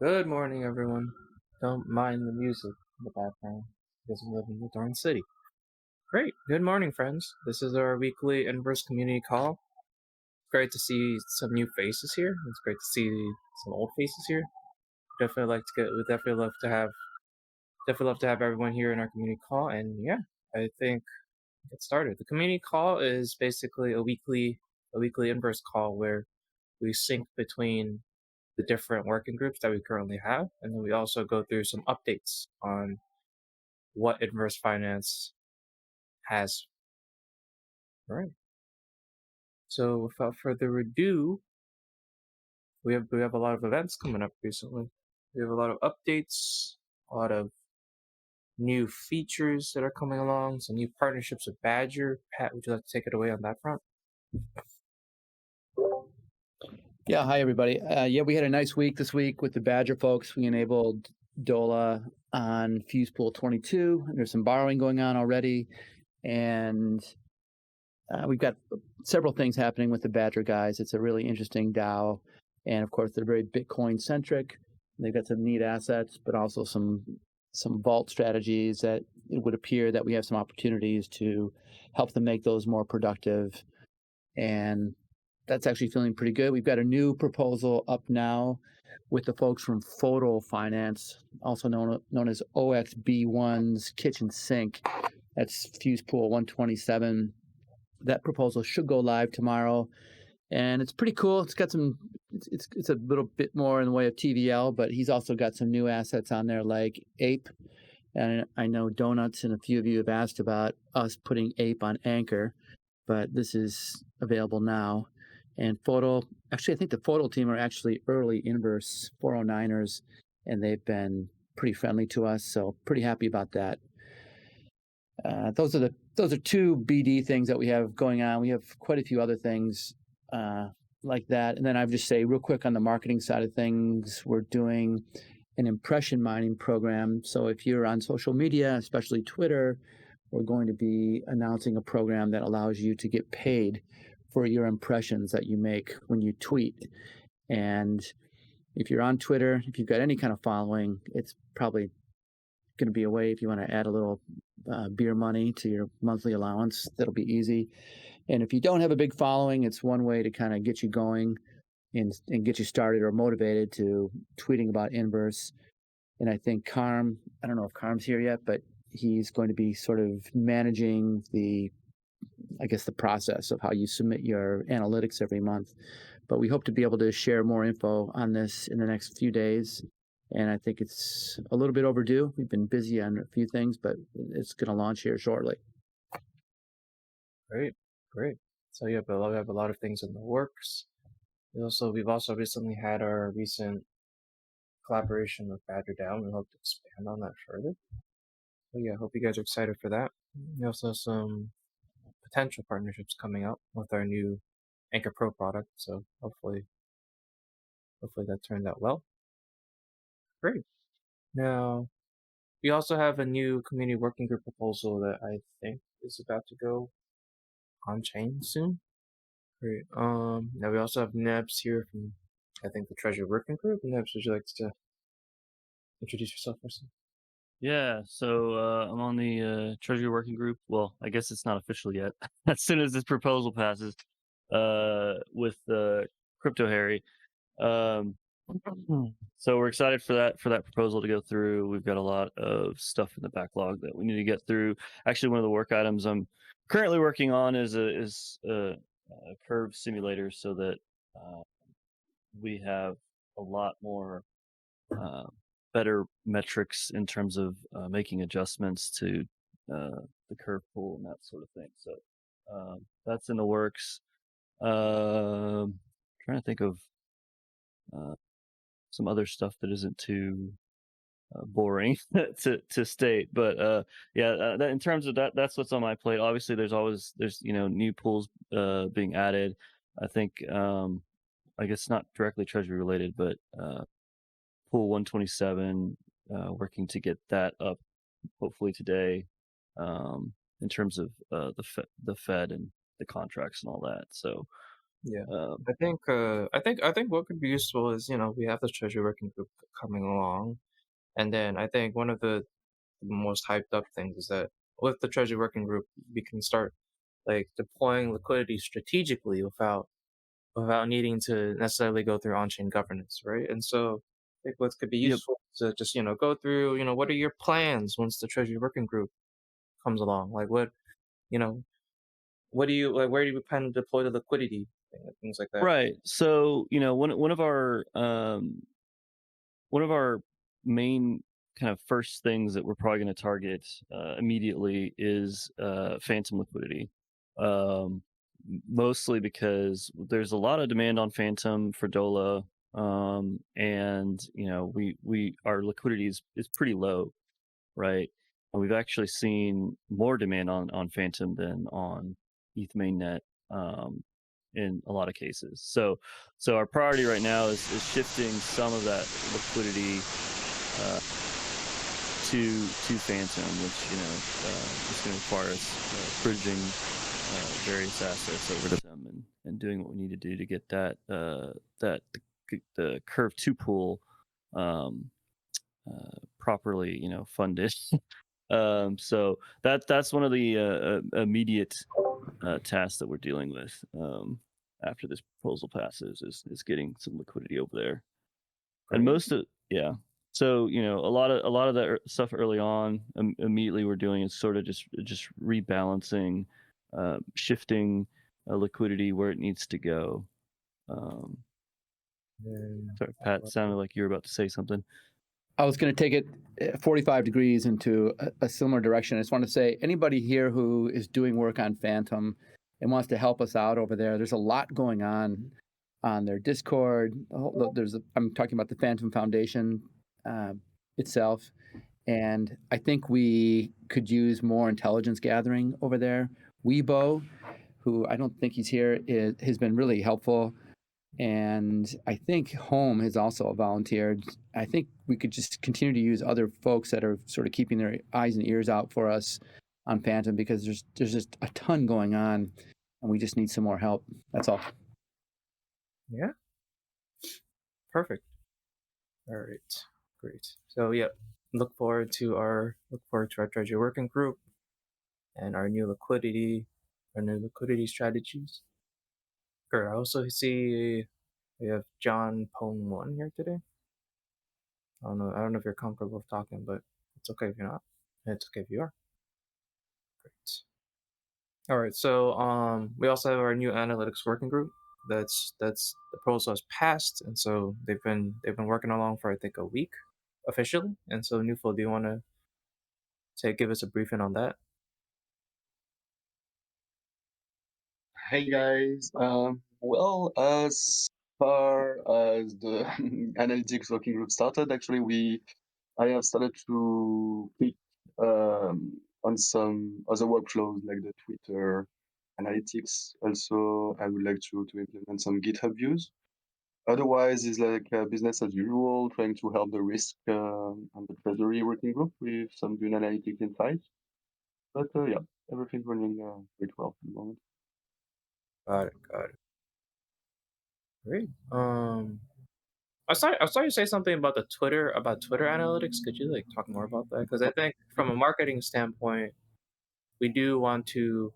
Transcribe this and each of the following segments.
Good morning, everyone. Don't mind the music in the background because we live in the darn city. Great. Good morning, friends. This is our weekly Inverse community call. Great to see some new faces here. It's great to see some old faces here. We definitely love to have everyone here in our community call. And yeah, I think get started. The community call is basically a weekly Inverse call where we sync between the different working groups that we currently have, and then we also go through some updates on what Inverse Finance has. All right. So without further ado, we have a lot of events coming up recently. We have a lot of updates, a lot of new features that are coming along, some new partnerships with Badger. Pat, would you like to take it away on that front? Yeah, hi everybody. We had a nice week this week with the Badger folks. We enabled DOLA on Fuse Pool 22. There's some borrowing going on already, and we've got several things happening with the Badger guys. It's a really interesting DAO, and of course they're very Bitcoin centric. They've got some neat assets, but also some vault strategies that it would appear that we have some opportunities to help them make those more productive. And that's actually feeling pretty good. We've got a new proposal up now with the folks from Photo Finance, also known as OXB1's Kitchen Sink. That's Fuse Pool 127. That proposal should go live tomorrow, and it's pretty cool. It's got some. It's a little bit more in the way of TVL, but he's also got some new assets on there like Ape. And I know Donuts and a few of you have asked about us putting Ape on Anchor, but this is available now. And I think the Photo team are actually early Inverse 409ers, and they've been pretty friendly to us, so pretty happy about that. Those are two BD things that we have going on. We have quite a few other things like that. And then I would just say real quick on the marketing side of things, we're doing an impression mining program. So if you're on social media, especially Twitter, we're going to be announcing a program that allows you to get paid for your impressions that you make when you tweet. And if you're on Twitter, if you've got any kind of following, it's probably going to be a way if you want to add a little beer money to your monthly allowance. That'll be easy. And if you don't have a big following, it's one way to kind of get you going and get you started or motivated to tweeting about Inverse. And I think Carm, I don't know if Carm's here yet, but he's going to be sort of managing the process of how you submit your analytics every month. But we hope to be able to share more info on this in the next few days. And I think it's a little bit overdue. We've been busy on a few things, but it's going to launch here shortly. Great. So yeah, but we have a lot of things in the works. We've also recently had our recent collaboration with Badger DAO. We hope to expand on that further. So yeah, I hope you guys are excited for that. We also have some potential partnerships coming up with our new Anchor Pro product. So hopefully that turned out well. Great. Now, we also have a new community working group proposal that I think is about to go on chain soon. Great. Now we also have Nebs here from, I think, the Treasury Working Group. Nebs, would you like to introduce yourself first? Yeah, so I'm on the Treasury Working Group. Well, I guess it's not official yet. As soon as this proposal passes, with Crypto Harry, um, so we're excited for that proposal to go through. We've got a lot of stuff in the backlog that we need to get through. Actually, one of the work items I'm currently working on is a curve simulator, so that we have a lot more. Better metrics in terms of making adjustments to the curve pool and that sort of thing. So that's in the works. Trying to think of some other stuff that isn't too boring to state, but that, in terms of that's what's on my plate. Obviously, there's new pools being added. I think I guess not directly treasury related, but Pool 127, working to get that up hopefully today, in terms of the Fed and the contracts and all that. So Yeah. Um, I think what could be useful is, we have the treasury working group coming along, and then I think one of the most hyped up things is that with the treasury working group, we can start like deploying liquidity strategically without needing to necessarily go through on-chain governance, right? And so I think what could be yep. useful is to just, go through, what are your plans once the treasury working group comes along? Like you know, what do you like? Where do you plan to deploy the liquidity? Things like that. Right. So, one of our main kind of first things that we're probably going to target immediately is phantom liquidity. Um, Mostly because there's a lot of demand on phantom for Dola, and we our liquidity is pretty low, right? And we've actually seen more demand on phantom than on ETH mainnet, in a lot of cases. So our priority right now is shifting some of that liquidity uh, to Phantom, which is going to require us bridging various assets over to them and doing what we need to do to get the Curve 2 pool um, properly funded. So that's one of the immediate tasks that we're dealing with after this proposal passes is getting some liquidity over there. And Great. most of yeah. So a lot of the stuff early on immediately we're doing is sort of just rebalancing, shifting liquidity where it needs to go. Um, Then, Sorry, Pat, sounded like you were about to say something. I was going to take it 45 degrees into a similar direction. I just want to say, anybody here who is doing work on Phantom and wants to help us out over there, there's a lot going on their Discord. I'm talking about the Phantom Foundation itself, and I think we could use more intelligence gathering over there. Weibo, who I don't think he's here, has been really helpful. And I think Home has also volunteered. I think we could just continue to use other folks that are sort of keeping their eyes and ears out for us on Phantom, because there's just a ton going on, and we just need some more help. That's all. yeah, perfect. All right, great. So yeah, look forward to our treasury working group and our new liquidity strategies. Great. I also see we have John Pong One here today. I don't know if you're comfortable with talking, but it's okay if you're not. It's okay if you are. Great. All right. So we also have our new analytics working group. That's the proposal has passed, and so they've been working along for I think a week officially. And so Newful, do you want to give us a briefing on that? Hey guys, well, as far as the analytics working group started, actually, I have started to click on some other workflows like the Twitter analytics. Also, I would like to implement some GitHub views. Otherwise, it's like business as usual, trying to help the risk and the treasury working group with some doing analytics insights. But yeah, everything's running pretty well at the moment. Got it. Got it. Great. I saw you say something about Twitter analytics. Could you like talk more about that? Because I think from a marketing standpoint, we do want to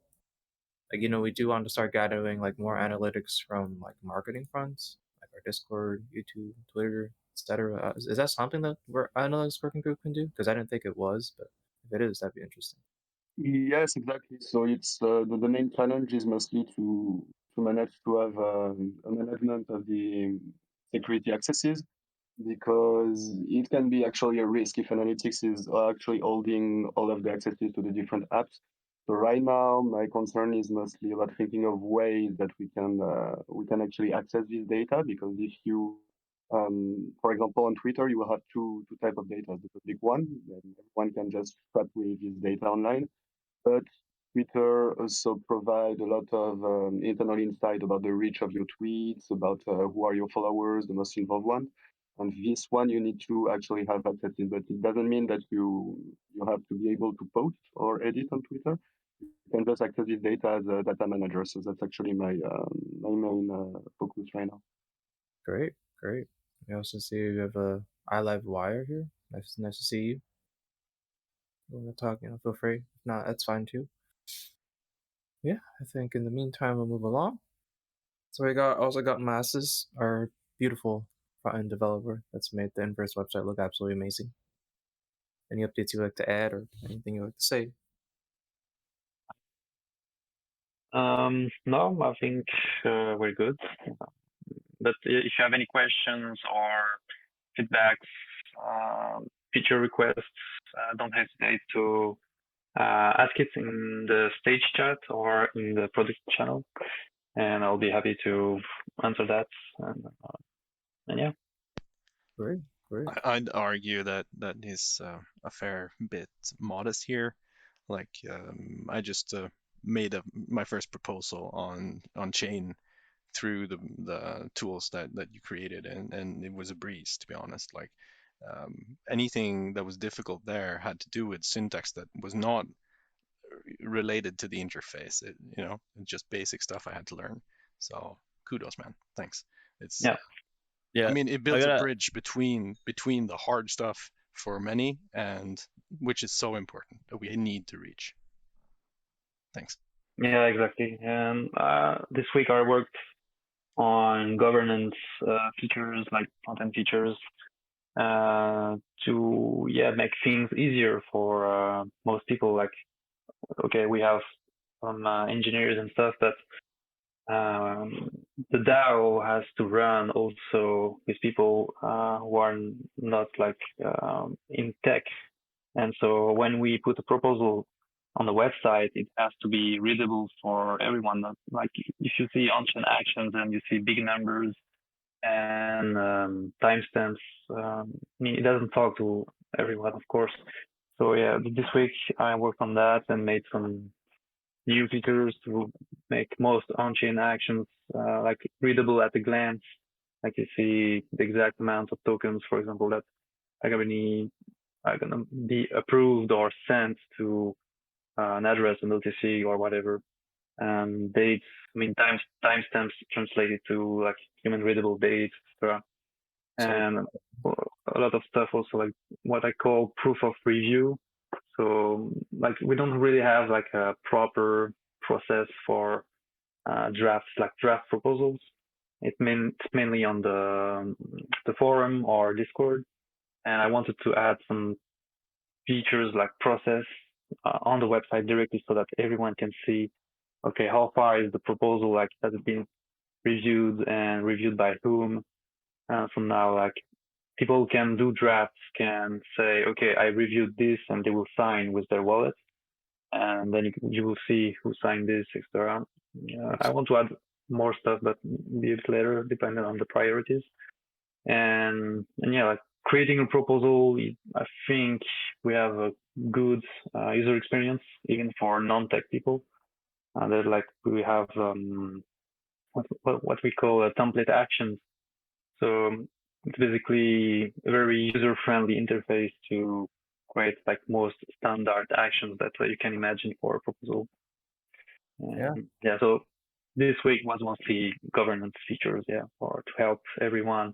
we do want to start gathering like more analytics from like marketing fronts, like our Discord, YouTube, Twitter, etc. Is that something that our analytics working group can do? Because I didn't think it was, but if it is, that'd be interesting. Yes, exactly. So it's the main challenge is mostly to manage to have a management of the security accesses, because it can be actually a risk if analytics is actually holding all of the accesses to the different apps. So right now, my concern is mostly about thinking of ways that we can actually access this data, because if you for example, on Twitter, you will have two type of data. The public one, then everyone can just swap with this data online, but Twitter also provide a lot of internal insight about the reach of your tweets, about who are your followers, the most involved one. And this one you need to actually have access to, but it doesn't mean that you have to be able to post or edit on Twitter. can just access this data as a data manager. So that's actually my main focus right now. Great, great. We also see you have a iLive Wire here. Nice to see you. You want to talk, feel free. If not, that's fine too. Yeah, I think in the meantime we'll move along. So we also got Masses, our beautiful front-end developer that's made the Inverse website look absolutely amazing. Any updates you'd like to add or anything you'd like to say? No, I think we're good. But if you have any questions or feedbacks, feature requests, don't hesitate to ask it in the stage chat or in the product channel, and I'll be happy to answer that. And yeah. Great, great. I'd argue that is a fair bit modest here. Like I just made my first proposal on chain through the tools that you created, and it was a breeze, to be honest. Like anything that was difficult there had to do with syntax that was not related to the interface. Just basic stuff I had to learn. So kudos, man. Thanks. It's Yeah. I mean, it builds a bridge between the hard stuff for many, and which is so important that we need to reach. Thanks. Yeah, exactly. And this week I worked on governance features, like front-end features, to make things easier for most people. Like, okay, we have some engineers and stuff, but the DAO has to run also with people who are not like in tech. And so when we put a proposal on the website, it has to be readable for everyone. Not like if you see on-chain actions and you see big numbers and timestamps, it doesn't talk to everyone, of course. So yeah, this week I worked on that and made some new features to make most on-chain actions like readable at a glance. Like you see the exact amount of tokens, for example, that are gonna be approved or sent to an address, an OTC or whatever. Dates, timestamps translated to like human readable dates, etc. And a lot of stuff also like what I call proof of review. So like we don't really have like a proper process for draft proposals. It's mainly on the forum or Discord, and I wanted to add some features like process on the website directly so that everyone can see, okay, how far is the proposal, like has it been reviewed and reviewed by whom? So now like people can do drafts, can say, okay, I reviewed this, and they will sign with their wallet, and then you will see who signed this, etc. I want to add more stuff, but be a bit later, depending on the priorities. And yeah, like creating a proposal, I think we have a good user experience, even for non-tech people. There's like we have what we call a template actions. So it's basically a very user-friendly interface to create like most standard actions that you can imagine for a proposal. Yeah. So this week was mostly governance features, or to help everyone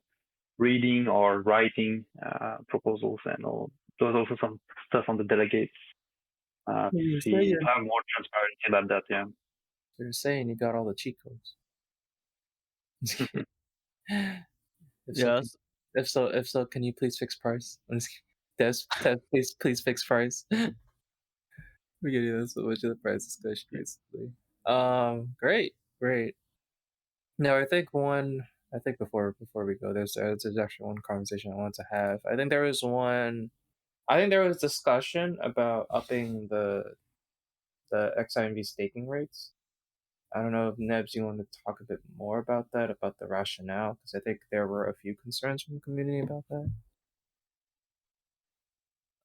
reading or writing proposals, and all. There was also some stuff on the delegates to have more transparency about that. Yeah. So you're saying you got all the cheat codes? Yes. If so, can you please fix price? Devs, please fix price. We're getting this so much of the price discussion recently. Great. Now I think before we go, there's actually one conversation I want to have. I think there was discussion about upping the XIMV staking rates. I don't know if Nebs, you want to talk a bit more about that, about the rationale, because I think there were a few concerns from the community about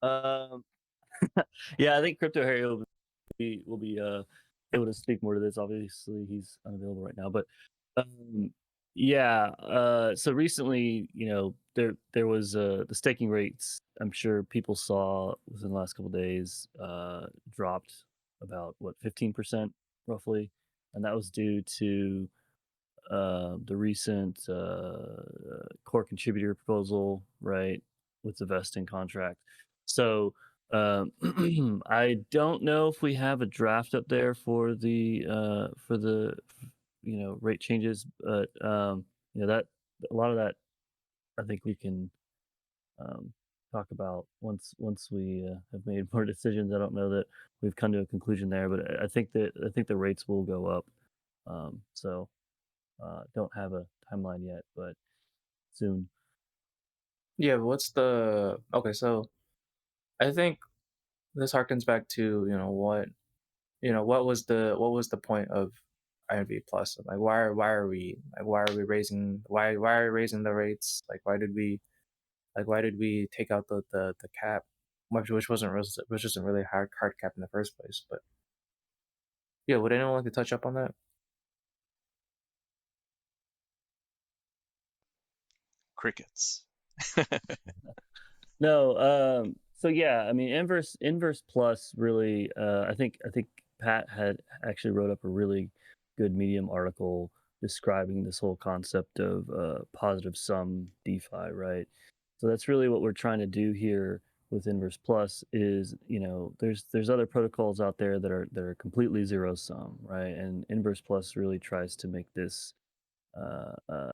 that. Yeah, I think Crypto Harry will be able to speak more to this. Obviously, he's unavailable right now, but so recently, there was the staking rates. I'm sure people saw within the last couple of days dropped about what 15% roughly, and that was due to the recent core contributor proposal, right, with the vesting contract. So I don't know if we have a draft up there for the rate changes, but that a lot of that I think we can um, talk about once we have made more decisions. I don't know that we've come to a conclusion there, but I think the rates will go up. So don't have a timeline yet, but soon. Yeah, but what's the okay? So I think this harkens back to what was the point of IMV Plus? Like why are we raising why are we raising the rates? Why did we take out the cap, which isn't really a hard cap in the first place? But yeah, would anyone like to touch up on that? Crickets. No, so yeah, I mean inverse plus really I think Pat had actually wrote up a really good Medium article describing this whole concept of positive sum DeFi, right? So that's really what we're trying to do here with inverse plus is, there's other protocols out there that are completely zero sum, right? And inverse plus really tries to make this uh, uh,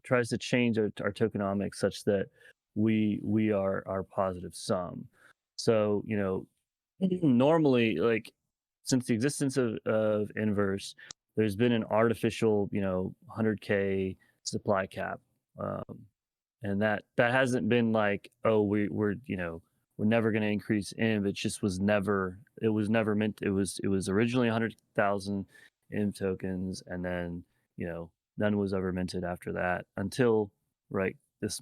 tries to change our tokenomics such that we are positive sum. So normally, like, since the existence of inverse, there's been an artificial 100K supply cap, um, and that hasn't been like, oh, we're never going to increase inv. It was never meant. It was originally 100,000 inv tokens, and then none was ever minted after that until right this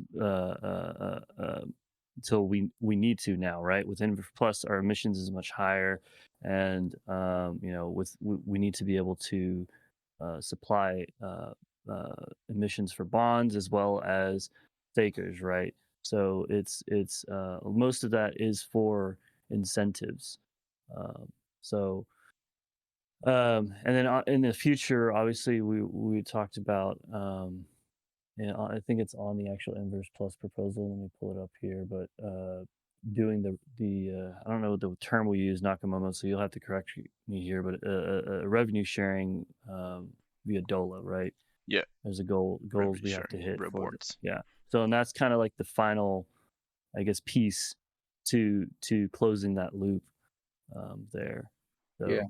until we need to now, right? With inv plus our emissions is much higher, and we need to be able to supply emissions for bonds as well as stakers, right? So it's most of that is for incentives. Um, so and then in the future, obviously, we talked about I think it's on the actual inverse plus proposal. Let me pull it up here, but doing the I don't know the term we use, Nakamomo, so you'll have to correct me here, but revenue sharing via DOLA, right? Yeah, There's a goals revenue we have to sharing hit for rewards. yeah. So and that's kind of like the final, I guess, piece to closing that loop there. Yeah,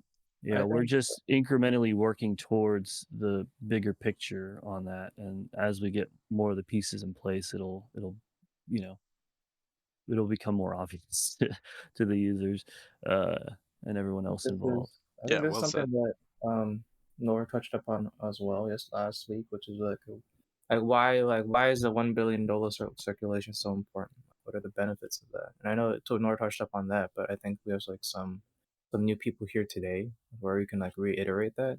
So I we're think just incrementally working towards the bigger picture on that, and as we get more of the pieces in place, you know it'll become more obvious to the users uh, and everyone else involved. I think Yeah, there's well something said. that Nora touched upon as well last week, which is why is the $1 billion circulation so important? What are the benefits of that? And I know Nora touched up on that, but I think we have like some new people here today where we can like reiterate that.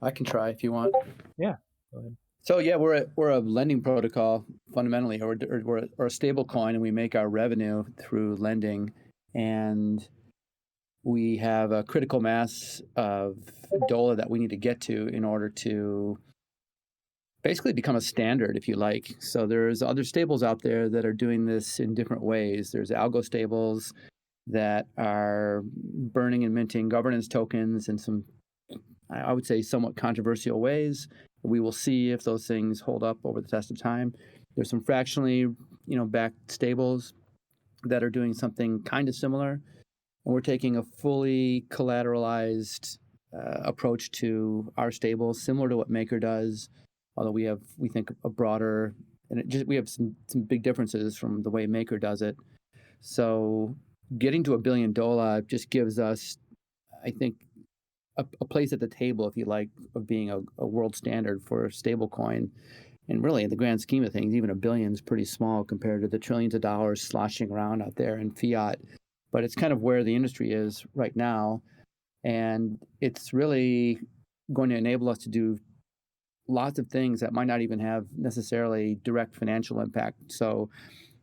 I can try if you want. Yeah, go ahead. So yeah, we're a lending protocol fundamentally, or we're a stable coin, and we make our revenue through lending, and we have a critical mass of DOLA that we need to get to in order to basically become a standard, if you like. So there's other stables out there that are doing this in different ways. There's algo stables that are burning and minting governance tokens in some, I would say, somewhat controversial ways. We will see if those things hold up over the test of time. There's some fractionally, backed stables that are doing something kind of similar, and we're taking a fully collateralized approach to our stables, similar to what Maker does. Although we think a broader, and we have some big differences from the way Maker does it. So getting to $1 billion just gives us, I think, a place at the table, if you like, of being a world standard for stablecoin. And really, in the grand scheme of things, even $1 billion is pretty small compared to the trillions of dollars sloshing around out there in fiat. But it's kind of where the industry is right now. And it's really going to enable us to do lots of things that might not even have necessarily direct financial impact. So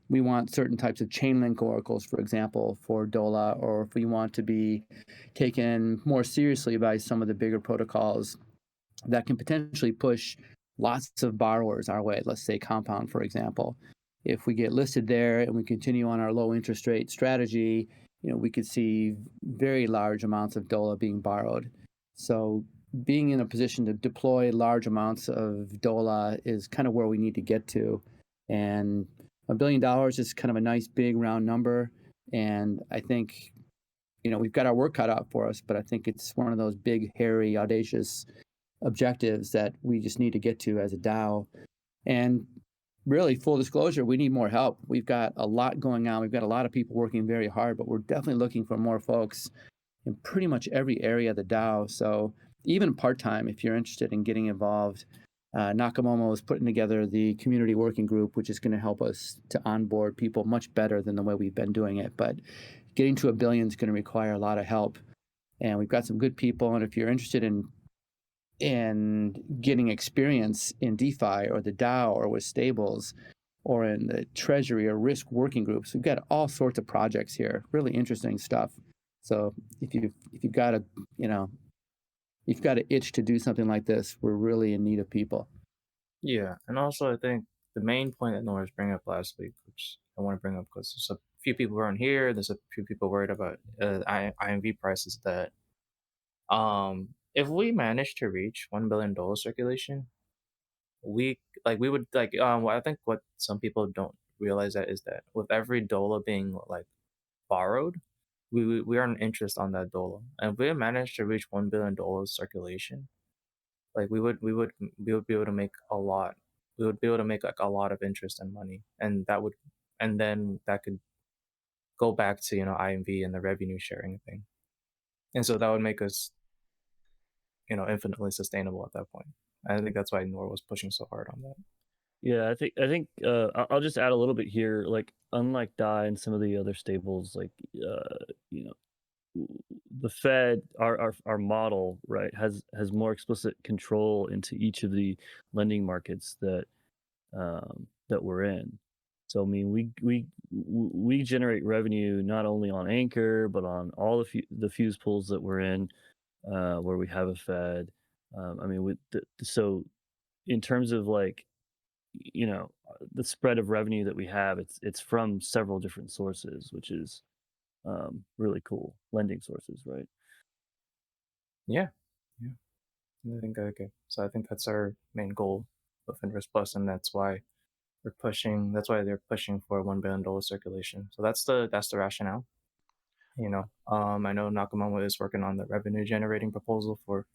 we want certain types of chain link oracles, for example, for Dola, or if we want to be taken more seriously by some of the bigger protocols that can potentially push lots of borrowers our way, let's say Compound, for example. If we get listed there and we continue on our low interest rate strategy, we could see very large amounts of Dola being borrowed. So being in a position to deploy large amounts of Dola is kind of where we need to get to. And $1 billion is kind of a nice big round number. And I think, we've got our work cut out for us, but I think it's one of those big, hairy, audacious objectives that we just need to get to as a DAO. And really, full disclosure, we need more help. We've got a lot going on. We've got a lot of people working very hard, but we're definitely looking for more folks in pretty much every area of the DAO. So even part-time, if you're interested in getting involved, Nakamomo is putting together the community working group, which is going to help us to onboard people much better than the way we've been doing it. But getting to $1 billion is going to require a lot of help. And we've got some good people. And if you're interested in getting experience in DeFi or the DAO or with stables or in the treasury or risk working groups, we've got all sorts of projects here, really interesting stuff. So if you've got a, you've got an itch to do something like this, we're really in need of people. Yeah, and also I think the main point that Nora was bringing up last week, which I want to bring up because there's a few people around here, there's a few people worried about IMV prices, that if we manage to reach $1 billion circulation, we would I think what some people don't realize that is that with every dollar being borrowed, we earn interest on that dollar, and if we managed to reach $1 billion circulation, we would be able to make a lot. We would be able to make a lot of interest and money, and then that could go back to IMV and the revenue sharing thing, and so that would make us infinitely sustainable at that point. I think that's why Nor was pushing so hard on that. Yeah, I think I'll just add a little bit here. Like, unlike DAI and some of the other stables, the Fed, our model, right, has more explicit control into each of the lending markets that we're in. So I mean, we generate revenue not only on Anchor but on all the fuse pools that we're in, where we have a Fed. I mean, so in terms of the spread of revenue that we have, it's from several different sources, which is really cool. Lending sources, right? Yeah. I think okay. So I think that's our main goal with Inverse Plus, and that's why they're pushing for $1 billion circulation. So that's the rationale. I know Nakamomo is working on the revenue generating proposal for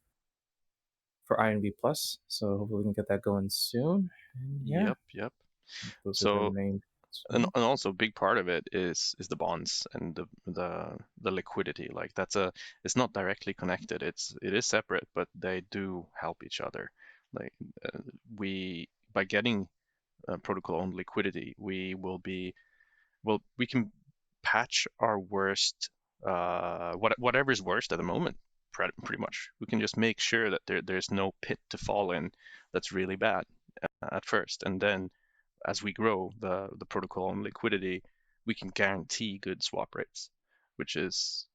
INV Plus, so hopefully we can get that going soon. And yeah, Yep. those are the So main. and also a big part of it is the bonds and the liquidity. Like it's not directly connected. It is separate, but they do help each other. Like we by getting protocol owned liquidity, we can patch our worst whatever's worst at the moment. Pretty much, we can just make sure that there's no pit to fall in that's really bad at first, and then as we grow the protocol and liquidity, we can guarantee good swap rates, which is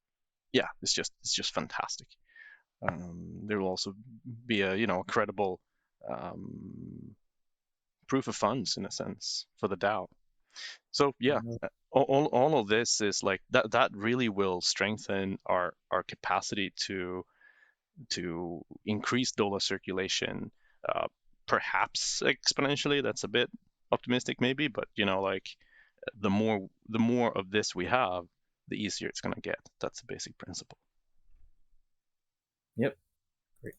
it's just fantastic. There will also be a credible proof of funds in a sense for the DAO. So all of this is like that really will strengthen our capacity to increase dollar circulation, perhaps exponentially. That's a bit optimistic maybe, but the more of this we have, the easier it's going to get. That's the basic principle. Yep. Great.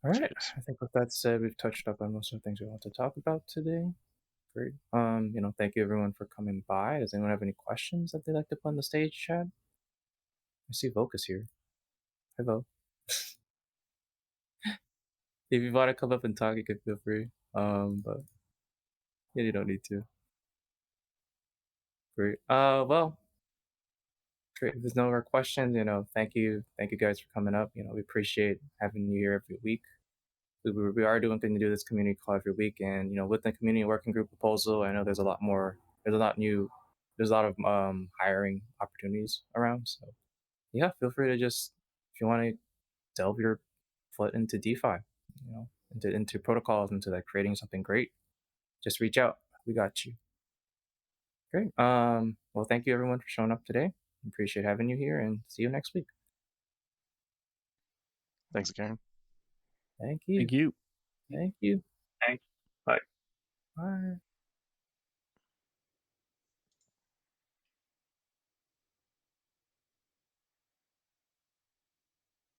All right. I think with that said, we've touched up on most of the things we want to talk about today. Great. Thank you everyone for coming by. Does anyone have any questions that they'd like to put on the stage chat? I see Vocus here. Hi, Vo. If you want to come up and talk, you can feel free. But yeah, you don't need to. Great. Well, great. If there's no more questions, thank you guys for coming up. We appreciate having you here every week. We are going to do this community call every week, and with the community working group proposal, I know there's a lot more there's a lot of hiring opportunities around. So yeah, feel free to just, if you want to delve your foot into DeFi, into protocols, into like creating something great, just reach out. We got you. Great. Well, thank you everyone for showing up today. Appreciate having you here, and see you next week. Thanks, Karen. Thank you. Thank you. Thank you. Thanks. Bye. Bye.